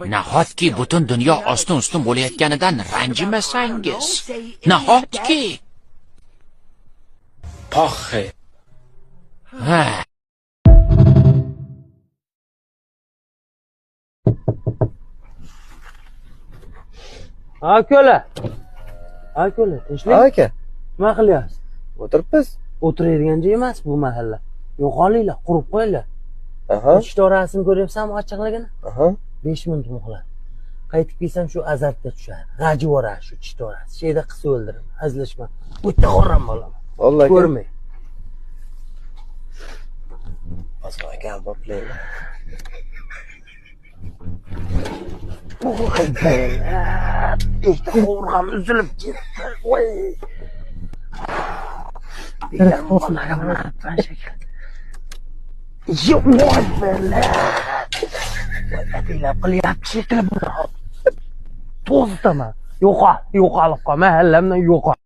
Nahotki butun dunyo ostin-ustun bo'layotganidan ranjimasangiz. Nahotki. Poxhe. Ha. Akola, tinchlik? Aka, Nima qilyapsiz? o'tiribmiz. O'tiradigan joy emas bu mahalla. Yo'qolinglar, qurib qo'yinglar. Aha, Ishtorasini ko'ryapsanmi ochiqligini? aha. 5 minut muhlat. Qaytib kelsam shu azabga tushadi. G'aji vorasi shu ishtorasi. Shu yerda qisib o'ldiraman. Hazilashma. O'ta xo'ram bo'laman. Vallahi Ko'rmay. Ozroq gap boplayman. Ikkita qo'rg'am uzilib ketdi. Voy. Bilar o'rnaga mana shekil. Yo'q, voy bela. Voy, qilyapti shekilli bu. To'zitaman. Yo'qol qol. Mahallamdan yo'qol.